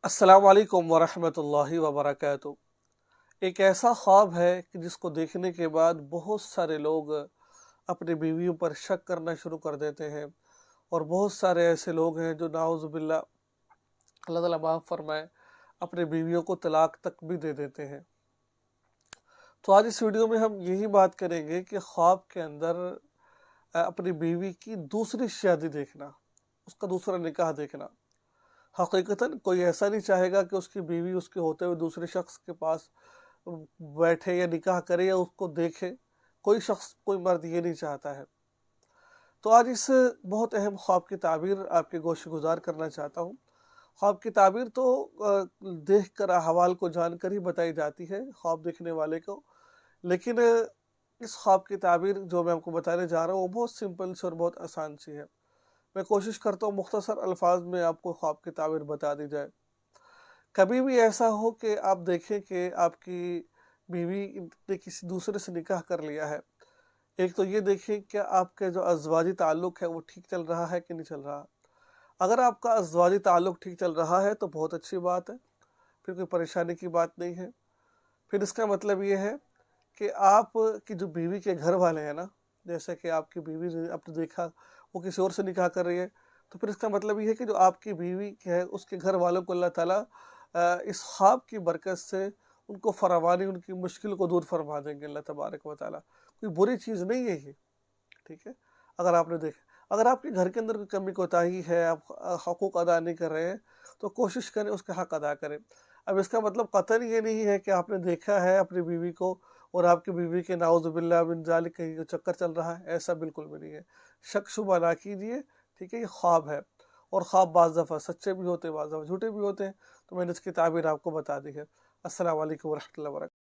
السلام علیکم ورحمۃ اللہ وبرکاتہ۔ ایک ایسا خواب ہے کہ جس کو دیکھنے کے بعد بہت سارے لوگ اپنی بیویوں پر شک کرنا شروع کر دیتے ہیں، اور بہت سارے ایسے لوگ ہیں جو نعوذ باللہ اللہ تعالیٰ معاف فرمائے اپنی بیویوں کو طلاق تک بھی دے دیتے ہیں۔ تو آج اس ویڈیو میں ہم یہی بات کریں گے کہ خواب کے اندر اپنی بیوی کی دوسری شادی دیکھنا، اس کا دوسرا نکاح دیکھنا۔ حقیقتاً کوئی ایسا نہیں چاہے گا کہ اس کی بیوی اس کے ہوتے ہوئے دوسرے شخص کے پاس بیٹھے یا نکاح کرے یا اس کو دیکھے۔ کوئی شخص، کوئی مرد یہ نہیں چاہتا ہے۔ تو آج اس بہت اہم خواب کی تعبیر آپ کے گوش گزار کرنا چاہتا ہوں۔ خواب کی تعبیر تو دیکھ کر، احوال کو جان کر ہی بتائی جاتی ہے خواب دیکھنے والے کو، لیکن اس خواب کی تعبیر جو میں آپ کو بتانے جا رہا ہوں وہ بہت سمپل سی اور بہت آسان سی ہے۔ میں کوشش کرتا ہوں مختصر الفاظ میں آپ کو خواب کی تعبیر بتا دی جائے۔ کبھی بھی ایسا ہو کہ آپ دیکھیں کہ آپ کی بیوی نے کسی دوسرے سے نکاح کر لیا ہے، ایک تو یہ دیکھیں کہ آپ کے جو ازدواجی تعلق ہے وہ ٹھیک چل رہا ہے کہ نہیں چل رہا۔ اگر آپ کا ازدواجی تعلق ٹھیک چل رہا ہے تو بہت اچھی بات ہے، پھر کوئی پریشانی کی بات نہیں ہے۔ پھر اس کا مطلب یہ ہے کہ آپ کی جو بیوی کے گھر والے ہیں نا، جیسے کہ آپ کی بیوی نے آپ نے دیکھا وہ کسی اور سے نکاح کر رہی ہے، تو پھر اس کا مطلب یہ ہے کہ جو آپ کی بیوی ہے اس کے گھر والوں کو اللہ تعالیٰ اس خواب کی برکت سے ان کو فراوانی، ان کی مشکل کو دور فرما دیں گے اللہ تبارک و تعالیٰ۔ کوئی بری چیز نہیں ہے یہ، ٹھیک ہے۔ اگر آپ نے دیکھا، اگر آپ کے گھر کے اندر کوئی کمی کوتاہی ہے، آپ حقوق ادا نہیں کر رہے ہیں، تو کوشش کریں اس کا حق ادا کریں۔ اب اس کا مطلب قطعاً یہ نہیں ہے کہ آپ نے دیکھا ہے اپنی بیوی کو اور آپ کی بیوی کے نعوذ باللہ من ذالک کہیں چکر چل رہا ہے، ایسا بالکل بھی نہیں ہے۔ شک شبہ نہ کیجیے، ٹھیک ہے۔ یہ خواب ہے، اور خواب بعض دفعہ سچے بھی ہوتے ہیں، بعض دفعہ جھوٹے بھی ہوتے ہیں، تو میں نے اس کی تعبیر آپ کو بتا دی ہے۔ السلام علیکم ورحمۃ اللہ وبرکاتہ۔